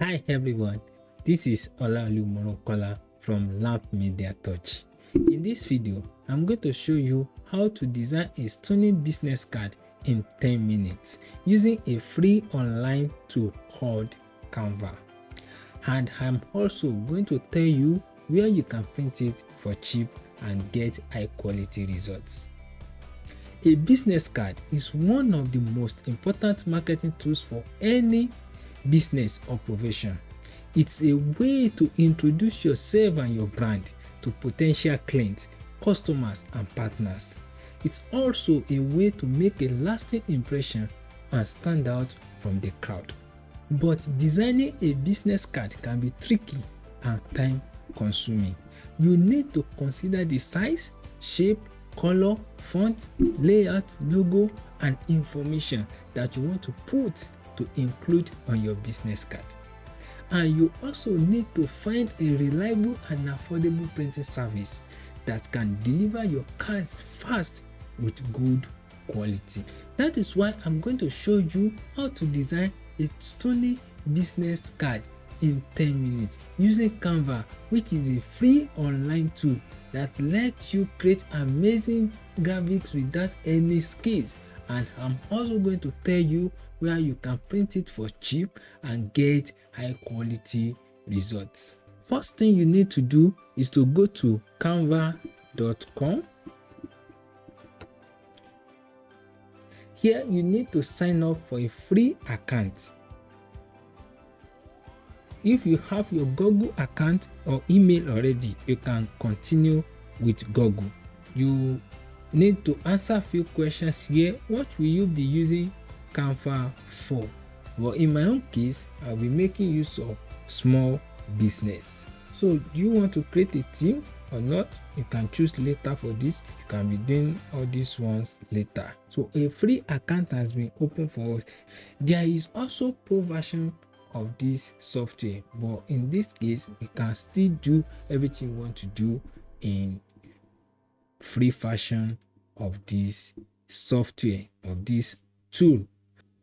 Hi everyone, this is Olaolu Morokola from Lamp Media Touch. In this video, I'm going to show you how to design a stunning business card in 10 minutes using a free online tool called Canva. And I'm also going to tell you where you can print it for cheap and get high quality results. A business card is one of the most important marketing tools for any business or profession. It's a way to introduce yourself and your brand to potential clients, customers, and partners. It's also a way to make a lasting impression and stand out from the crowd. But designing a business card can be tricky and time consuming. You need to consider the size, shape, color, font, layout, logo, and information that you want to put to include on your business card. And you also need to find a reliable and affordable printing service that can deliver your cards fast with good quality. That is why I'm going to show you how to design a stunning business card in 10 minutes using Canva, which is a free online tool that lets you create amazing graphics without any skills. And I'm also going to tell you where you can print it for cheap and get high quality results. First thing you need to do is to go to canva.com. Here you need to sign up for a free account. If you have your Google account or email already, you can continue with Google. You need to answer a few questions here. What will you be using Canva for? Well, in my own case, I'll be making use of small business. So do you want to create a team or not? You can choose later for this. You can be doing all these ones later. So a free account has been opened for us. There is also pro version of this software, but in this case we can still do everything we want to do in free version of this software, of this tool.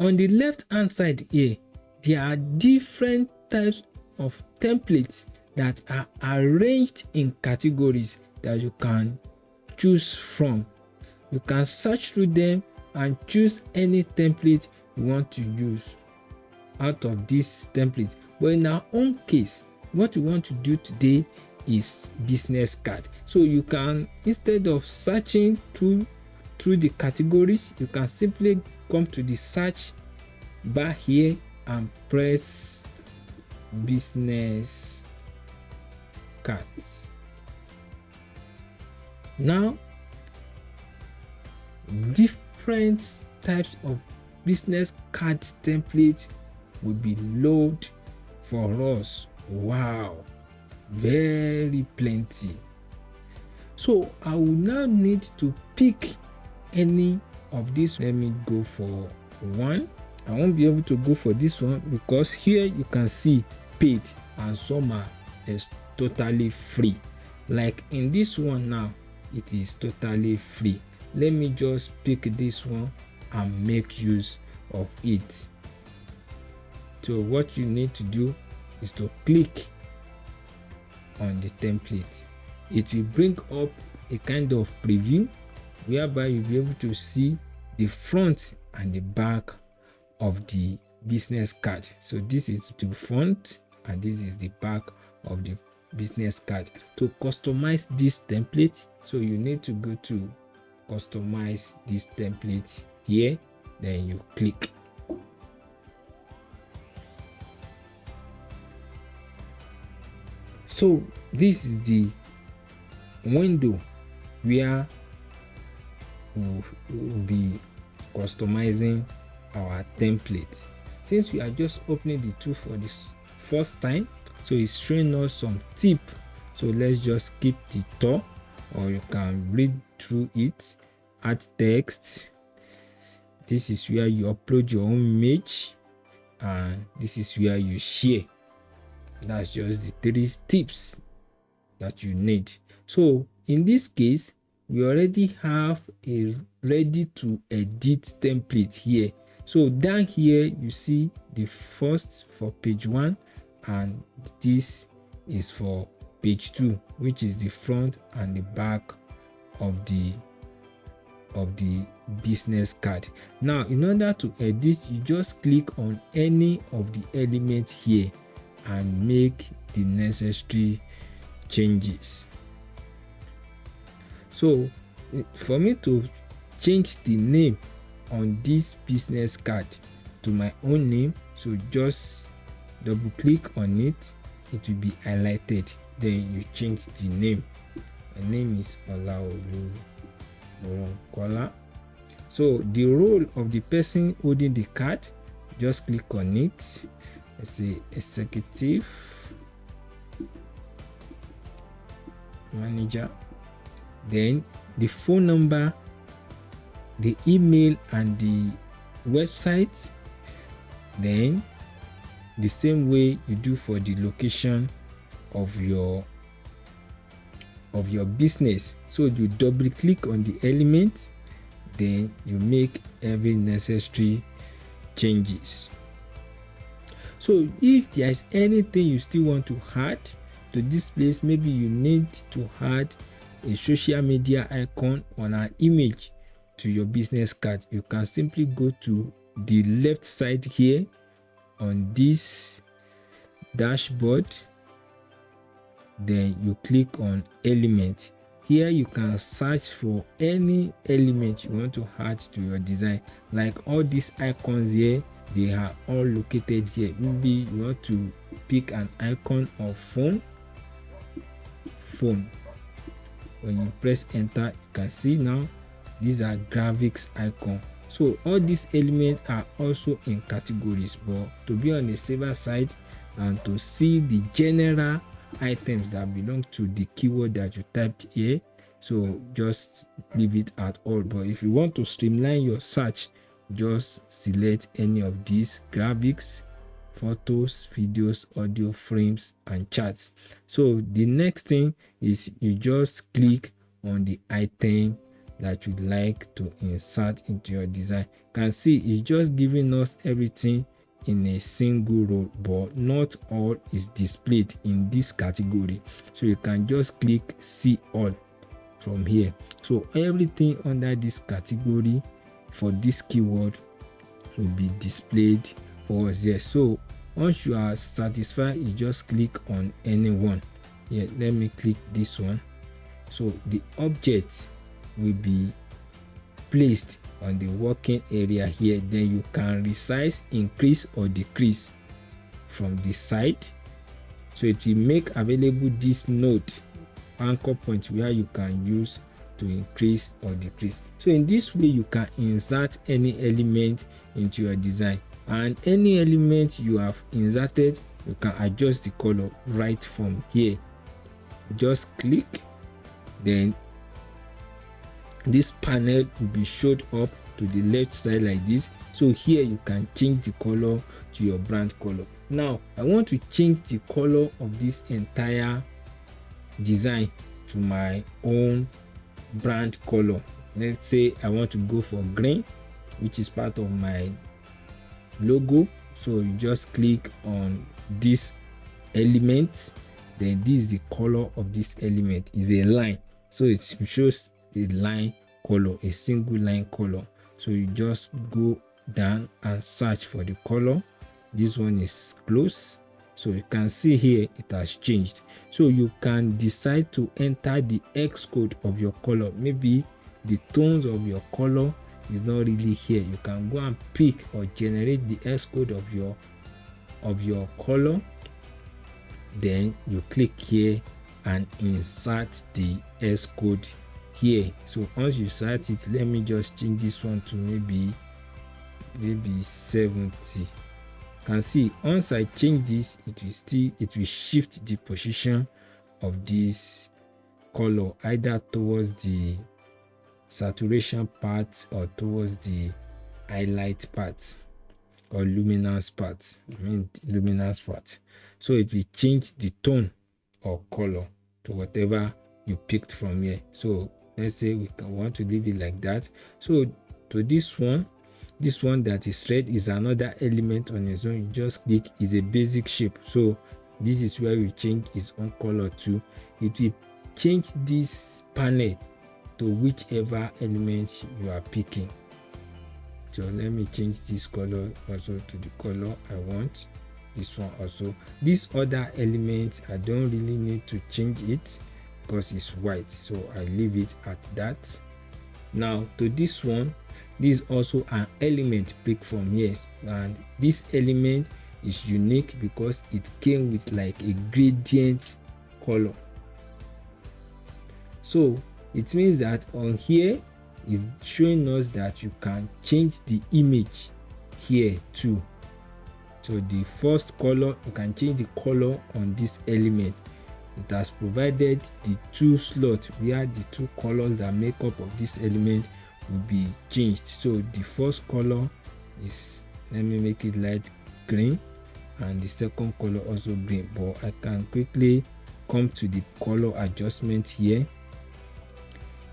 On the left hand side here, there are different types of templates that are arranged in categories that you can choose from. You can search through them and choose any template you want to use out of this template. But in our own case, what we want to do today is business card. So you can, instead of searching through the categories, you can simply come to the search bar here and press business cards. Now different types of business card template will be loaded for us. Wow, very plenty. So I will now need to pick any of these. Let me go for one. I won't be able to go for this one because here you can see paid and some are totally free. Like in this one now, it is totally free. Let me just pick this one and make use of it. So what you need to do is to click on the template. It will bring up a kind of preview whereby you'll be able to see the front and the back of the business card. So this is the front and this is the back of the business card. To customize this template, so you need to go to customize this template here, then you click. So this is the window where we will be customizing our template. Since we are just opening the tool for this first time, so it's showing us some tip. So let's just skip the tour, or you can read through it. Add text. This is where you upload your own image, and this is where you share. That's just the 3 tips that you need. So in this case, we already have a ready to edit template here. So down here you see the first for page 1, and this is for page 2, which is the front and the back of the business card. Now, in order to edit, you just click on any of the elements here and make the necessary changes. So for me to change the name on this business card to my own name, so just double click on it, it will be highlighted, then you change the name. My name is Olaolu Moronkola. So the role of the person holding the card, just click on it. Let's say executive manager. Then the phone number, the email, and the website. Then the same way you do for the location of your business. So you double click on the element, then you make every necessary changes. So if there is anything you still want to add to this place, maybe you need to add a social media icon on an image to your business card, you can simply go to the left side here on this dashboard, then you click on element. Here you can search for any element you want to add to your design. Like all these icons here, they are all located here. Maybe you want to pick an icon of phone. When you press enter, you can see now these are graphics icon. So all these elements are also in categories, but to be on the safer side and to see the general items that belong to the keyword that you typed here, so just leave it at all. But if you want to streamline your search, just select any of these: graphics, photos, videos, audio, frames, and charts. So the next thing is you just click on the item that you'd like to insert into your design. You can see it's just giving us everything in a single row, but not all is displayed in this category. So you can just click see all from here. So everything under this category for this keyword will be displayed for us here. So once you are satisfied, you just click on any one. Here, let me click this one. So the object will be placed on the working area here. Then you can resize, increase or decrease from the side. So it will make available this node anchor point where you can use to increase or decrease. So in this way you can insert any element into your design, and any element you have inserted, you can adjust the color right from here. Just click, then this panel will be showed up to the left side like this. So here you can change the color to your brand color. Now I want to change the color of this entire design to my own brand color. Let's say I want to go for green, which is part of my logo. So you just click on this element, then this is the color of this element, is a line, so it shows a line color, a single line color. So you just go down and search for the color. This one is close, so you can see here it has changed. So you can decide to enter the X code of your color. Maybe the tones of your color is not really here. You can go and pick or generate the X code of your color. Then you click here and insert the S code here. So once you insert it, let me just change this one to maybe 70. You can see once I change this, it will shift the position of this color either towards the saturation part or towards the highlight part or luminance part. Luminance part. So it will change the tone or color to whatever you picked from here. So let's say we want to leave it like that. So to this one that is red is another element on its own. You just click, is a basic shape. So This is where we change its own color to. It will change this panel to whichever element you are picking. So let me change this color also to the color I want. This one also. This other element, I don't really need to change it because it's white, so I leave it at that. Now to this one, this is also an element picked from here, and this element is unique because it came with like a gradient color. So it means that on here is showing us that you can change the image here too. So the first color, you can change the color on this element. It has provided the two slots where the two colors that make up of this element will be changed. So the first color is, let me make it light green, and the second color also green. But I can quickly come to the color adjustment here,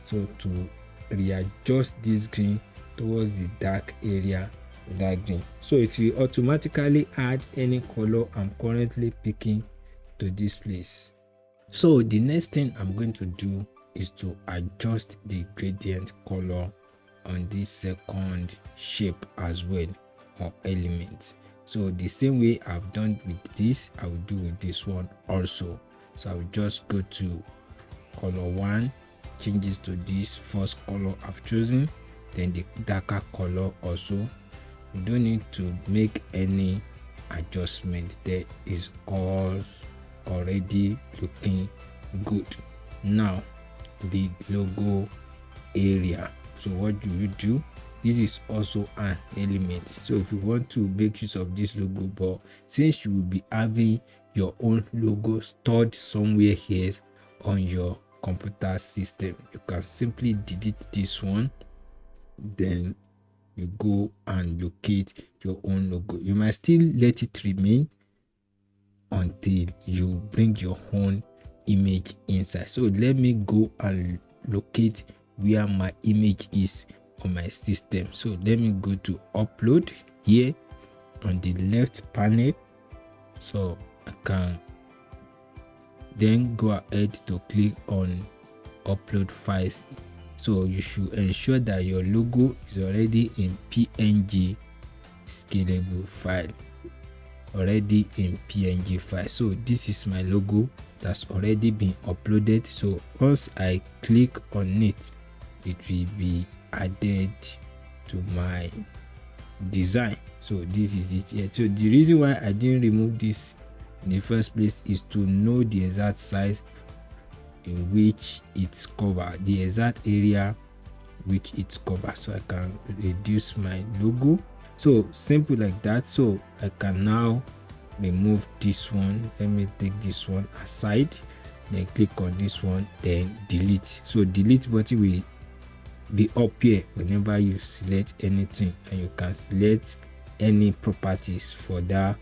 so to readjust this green towards the dark area with that green. So it will automatically add any color I'm currently picking to this place. So the next thing I'm going to do is to adjust the gradient color on this second shape as well, or element. So the same way I've done with this, I will do with this one also. So I will just go to color 1, changes to this first color I've chosen, then the darker color also. You don't need to make any adjustment, there is all already looking good. Now the logo area. So what do? This is also an element. So if you want to make use of this logo, but since you will be having your own logo stored somewhere here on your computer system, you can simply delete this one, then you go and locate your own logo. You might still let it remain until you bring your own image inside. So let me go and locate where my image is on my system. So let me go to upload here on the left panel. So I can then go ahead to click on upload files. So you should ensure that your logo is already in PNG scalable file, already in PNG file. So this is my logo that's already been uploaded. So once I click on it, it will be added to my design. So this is it here. So the reason why I didn't remove this in the first place is to know the exact size in which it's covered, the exact area which it's covered, so I can reduce my logo. So simple like that. So I can now remove this one. Let me take this one aside, then click on this one, then delete. So delete button will be up here whenever you select anything, and you can select any properties for that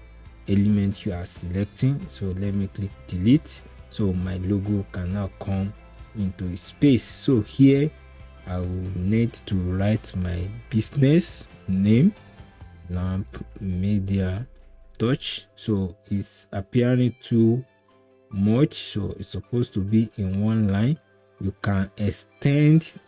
element you are selecting. So let me click delete. So my logo can now come into space. So here I will need to write my business name, Lamp Media Touch. So it's appearing too much, so it's supposed to be in one line. You can extend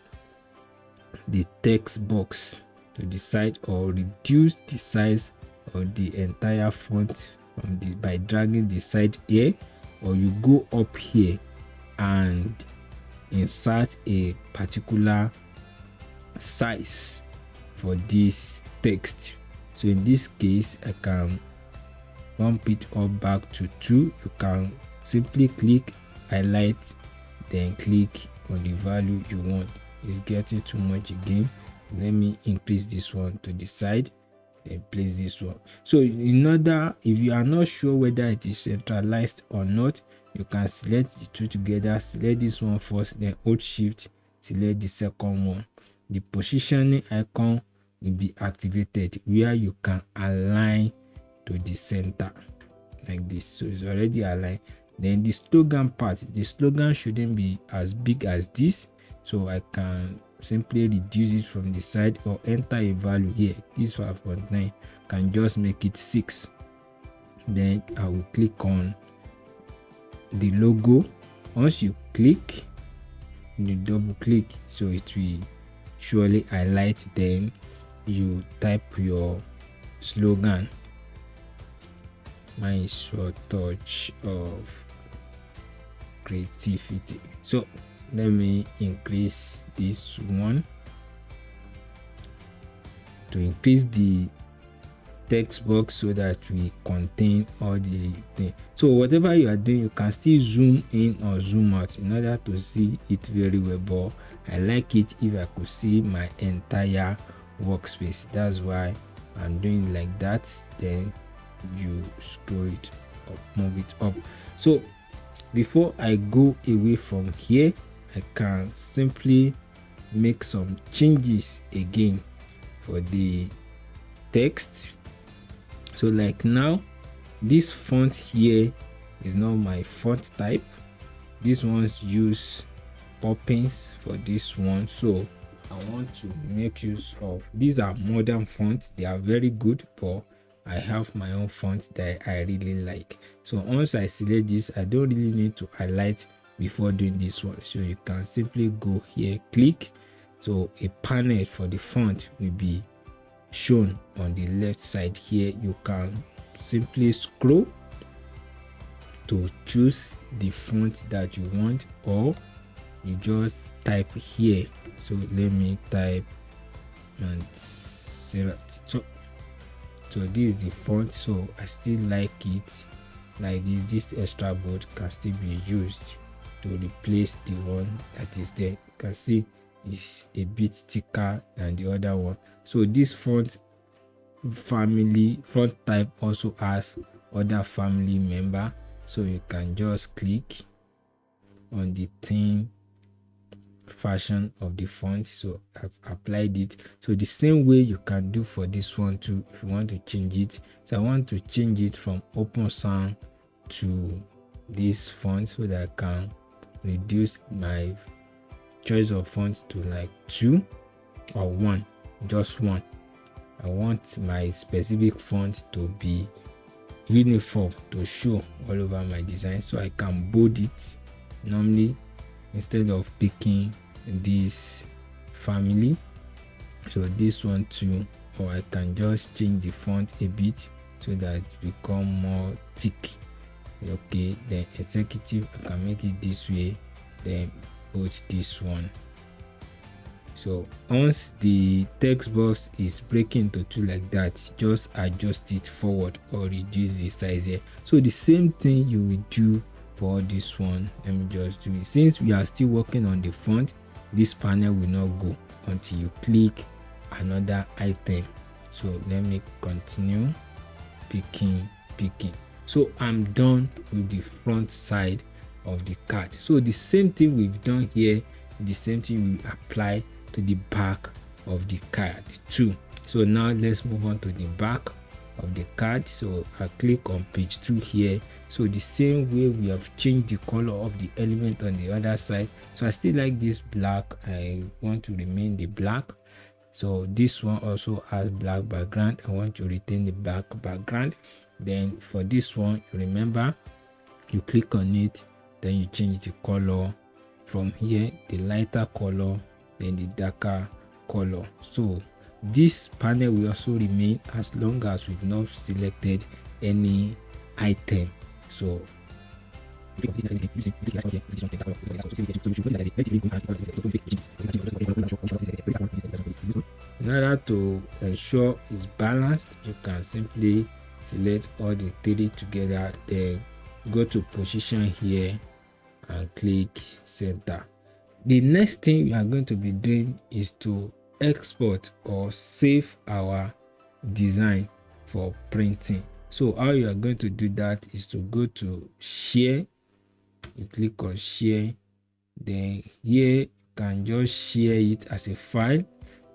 the text box to the side or reduce the size of the entire font from by dragging the side here, or you go up here and insert a particular size for this text. So in this case, I can bump it up back to 2. You can simply click highlight, then click on the value you want. It's getting too much again. Let me increase this one to the side, then place this one. So in order, if you are not sure whether it is centralized or not, you can select the two together. Select this one first, then hold shift, select the second one. The positioning icon will be activated where you can align to the center like this. So it's already aligned. Then the slogan part, the slogan shouldn't be as big as this, so I can simply reduce it from the side or enter a value here. This 5.9 can just make it 6. Then I will click on the logo. Once you click, you double click, so it will surely highlight. Then you type your slogan. Mine is your touch of creativity. So let me increase this one to increase the text box so that we contain all the thing. So whatever you are doing, you can still zoom in or zoom out in order to see it very well, but I like it if I could see my entire workspace. That's why I'm doing like that. Then you scroll it up, move it up. So before I go away from here, I can simply make some changes again for the text. So like now, this font here is not my font type. These ones use Poppins for this one, so I want to make use of these. Are modern fonts, they are very good, but I have my own font that I really like. So once I select this, I don't really need to highlight before doing this one. So you can simply go here, click. So a panel for the font will be shown on the left side here. You can simply scroll to choose the font that you want, or you just type here. So let me type and select. So this is the font. So I still like it like this extra bold can still be used to replace the one that is there. You can see it's a bit thicker than the other one. So this font type also has other family member, so you can just click on the thin fashion of the font. So I've applied it. So the same way you can do for this one too if you want to change it. So I want to change it from open sans to this font so that I can reduce my choice of fonts to like 2 or 1, just 1. I want my specific font to be uniform to show all over my design, so I can bold it normally instead of picking this family. So this one too, or I can just change the font a bit so that it become more thick. Okay, then executive, I can make it this way, then put this one. So once the text box is breaking into 2 like that, just adjust it forward or reduce the size here. So the same thing you will do for this one. Let me just do it. Since we are still working on the font, this panel will not go until you click another item. So let me continue picking. So I'm done with the front side of the card. So the same thing we've done here, the same thing we apply to the back of the card too. So now let's move on to the back of the card. So I click on page 2 here. So the same way we have changed the color of the element on the other side. So I still like this black. I want to remain the black. So this one also has black background. I want to retain the black background. Then for this one, remember, you click on it, then you change the color from here, the lighter color, then the darker color. So this panel will also remain as long as we've not selected any item. So in order to ensure it's balanced, you can simply select all the 3 together, then go to position here and click center. The next thing we are going to be doing is to export or save our design for printing. So how you are going to do that is to go to share, you click on share, then here you can just share it as a file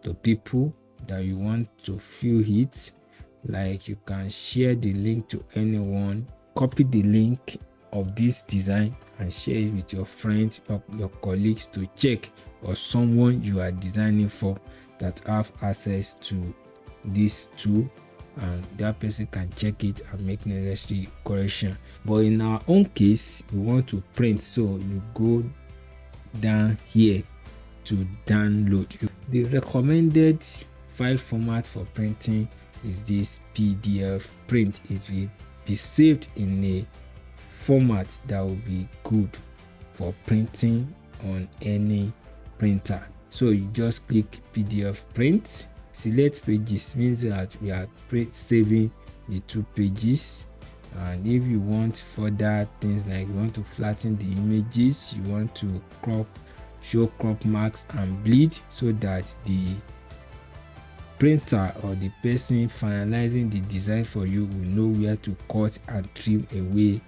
to people that you want to view it. Like you can share the link to anyone, copy the link of this design and share it with your friends or your colleagues to check, or someone you are designing for that have access to this tool. and that person can check it and make necessary correction. But in our own case, we want to print, so you go down here to download. The recommended file format for printing is this PDF print. It will be saved in a format that will be good for printing on any printer. So you just click PDF print, select pages, means that we are saving the 2 pages. And if you want further things, like you want to flatten the images, you want to show crop marks and bleed, so that the printer or the person finalizing the design for you will know where to cut and trim away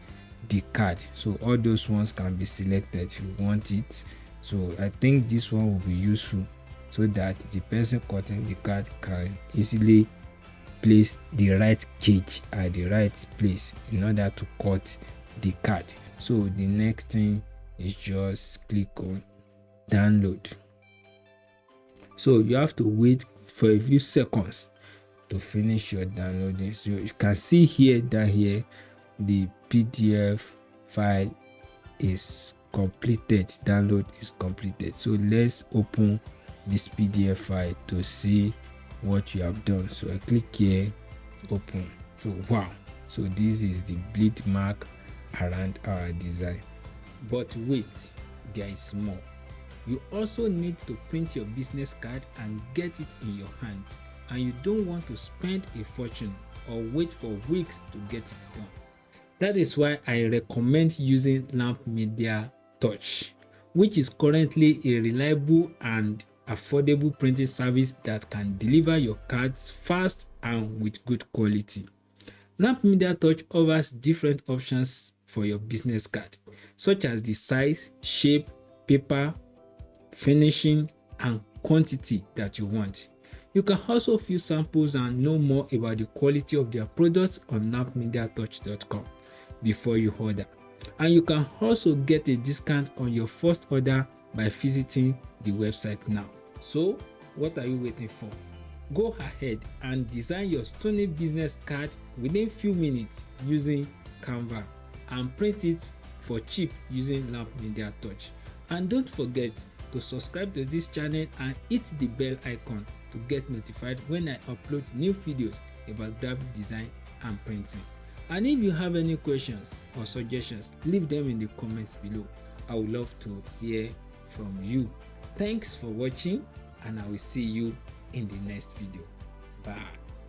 the card. So all those ones can be selected if you want it. So I think this one will be useful, so that the person cutting the card can easily place the right gauge at the right place in order to cut the card. So the next thing is just click on download. So you have to wait for a few seconds to finish your downloading. So you can see here that here the PDF file is completed, download is completed. So let's open this PDF file to see what you have done. So I click here, open. So wow, so this is the bleed mark around our design. But wait, there is more. You also need to print your business card and get it in your hands, and you don't want to spend a fortune or wait for weeks to get it done. That is why I recommend using Lamp Media Touch, which is currently a reliable and affordable printing service that can deliver your cards fast and with good quality. Lamp Media Touch offers different options for your business card, such as the size, shape, paper, finishing, and quantity that you want. You can also view samples and know more about the quality of their products on lampmediatouch.com before you order. And you can also get a discount on your first order by visiting the website now. So what are you waiting for? Go ahead and design your stunning business card within few minutes using Canva, and print it for cheap using Lamp Media Touch. And don't forget to subscribe to this channel and hit the bell icon to get notified when I upload new videos about graphic design and printing. And if you have any questions or suggestions, leave them in the comments below. I would love to hear from you. Thanks for watching, and I will see you in the next video. Bye.